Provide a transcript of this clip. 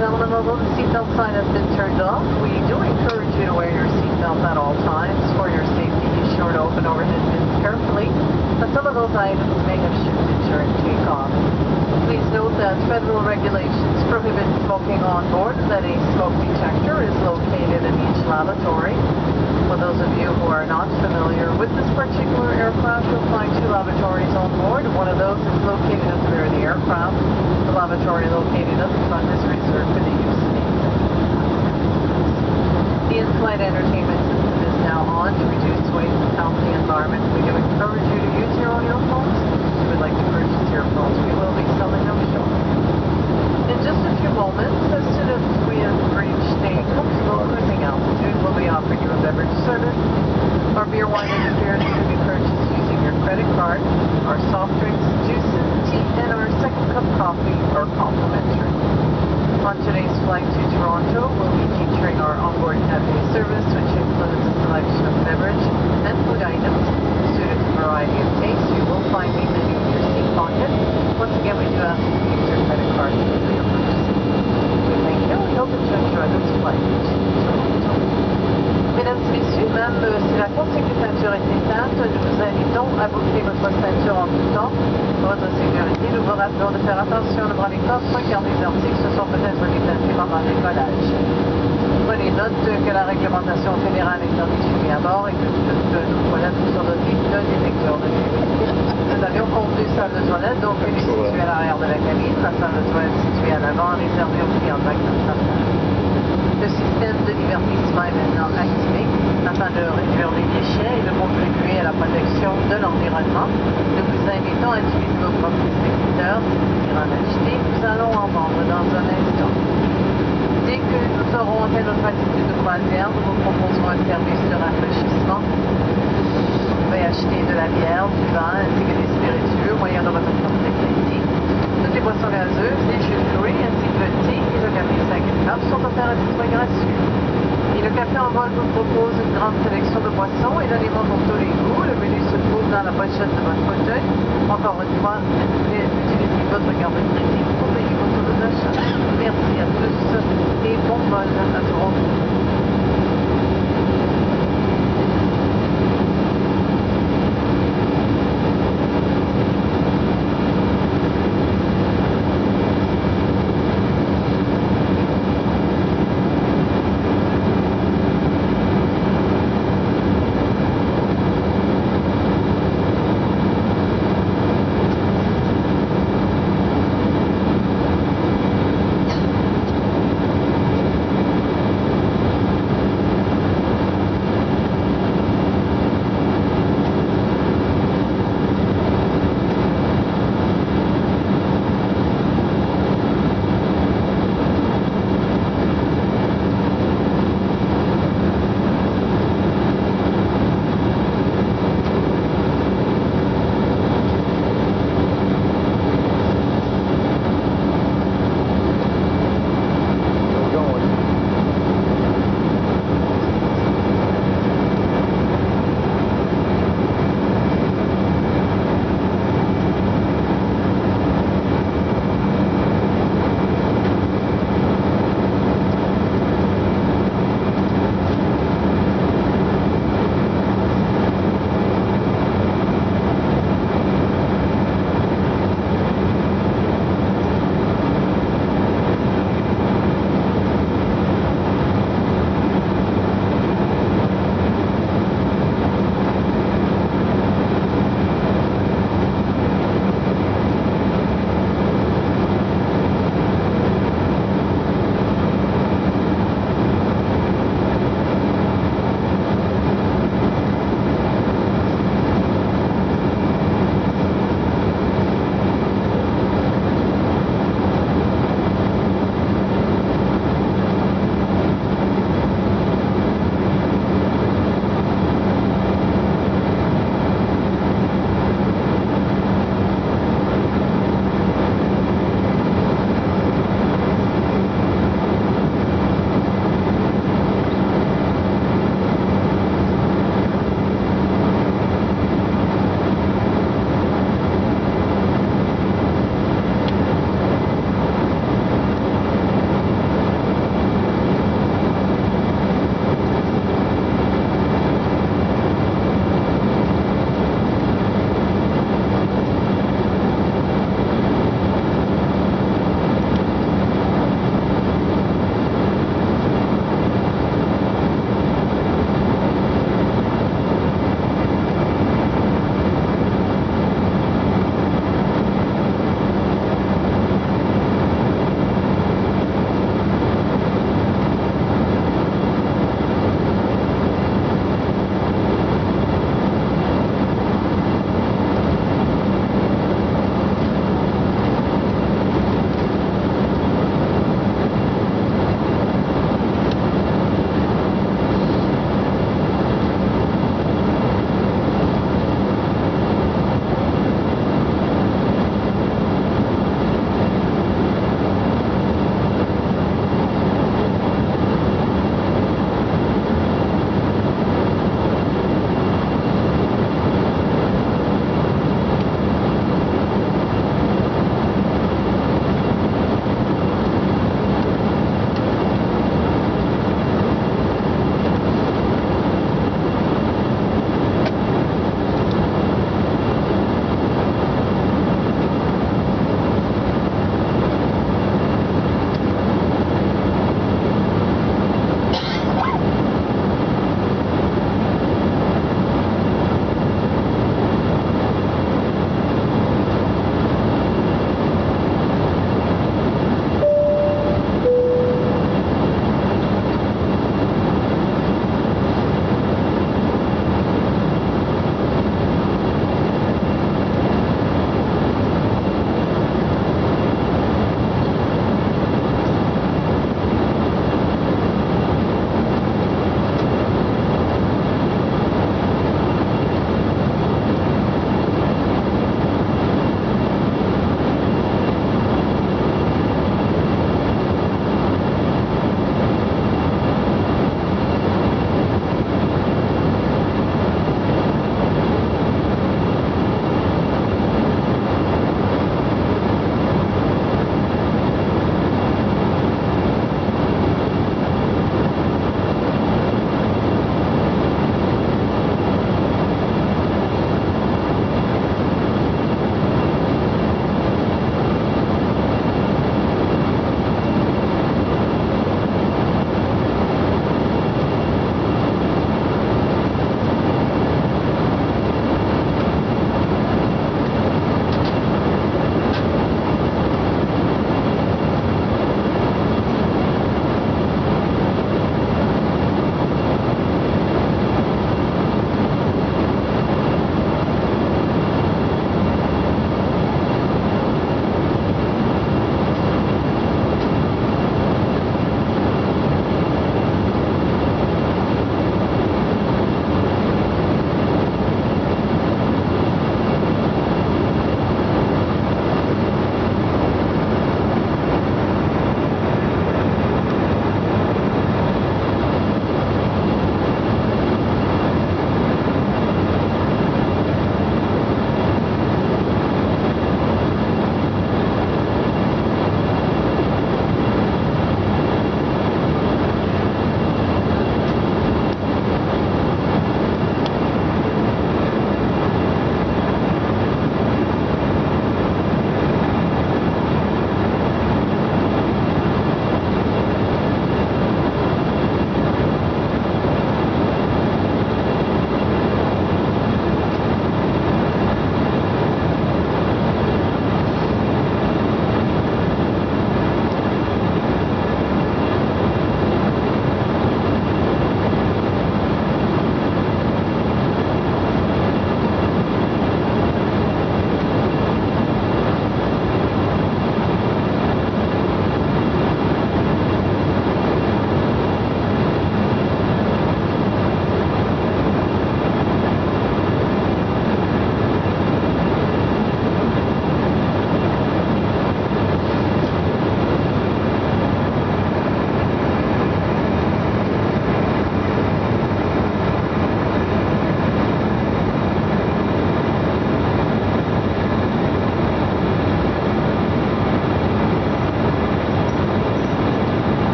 gentlemen, although the seatbelt sign has been turned off, we do encourage you to wear your seatbelt at all times. For your safety, be sure to open overhead bins carefully, as some of those items may have shifted during takeoff. Please note that federal regulations prohibit smoking on board, that a smoke detector is located in each lavatory. For those of you who are not familiar with this particular aircraft, you'll find 2 lavatories on board. One of those is located at the rear of the aircraft. The lavatory located at the front is reserved for the use of the The in-flight entertainment system is now on to reduce waste and sound in the environment. We do encourage you to use your audio phones. If you would like to purchase your phones, we will be selling them shortly. In just a few moments, as soon as we have reached a comfortable cruising altitude, we'll be offering you a beverage service. Our beer, wine, and spirits can be purchased using your credit card. Our soft drinks, juices, tea, and our second cup coffee are complimentary. On today's flight to Toronto, we'll be featuring our onboard cafe service, which includes a selection of beverage and food items. Suited to a variety of tastes, you will find the menu in your seat pocket. Once again, we do ask you to use your credit card for your purchasing. We thank you. We hope that you enjoy this flight to Toronto. Mesdames et messieurs, même si la conséquence ceinture est éteinte, nous vous invitons à boucler votre ceinture en tout temps. Pour votre sécurité, nous vous rappelons de faire attention devant les coffres car les articles se sont peut-être déplacés pendant le décollage. Prenez note que la réglementation fédérale interdit de fumer à bord et que toutes nos toilettes sont dotées d'un détecteur de fumée. Nous avions compté salle de toilette, donc une située à l'arrière de la cabine, la salle de toilette située à l'avant, réservée aux clients d'accueil. Le système de divertissement est maintenant activé afin de réduire les déchets et de contribuer à la protection de l'environnement. Nous vous invitons à utiliser vos propres extincteurs. Si vous voulez en acheter, nous allons en vendre dans un instant. Dès que nous aurons atteint notre altitude de croisière, nous vous proposerons un service de rafraîchissement. Vous pouvez acheter de la bière, du vin ainsi que des spiritueux au moyen de votre propre crédit. Toutes les boissons gazeuses, les jus de fruits ainsi que le thé et le café 5 cups sont offerts à titre gratuit. Et le café en vol vous propose une grande sélection de boissons et d'aliments pour tous les goûts. Le menu se trouve dans la pochette de votre fauteuil. Encore une fois, utilisez votre carte de crédit pour payer vos achats. Merci à tous et bon vol à Toronto.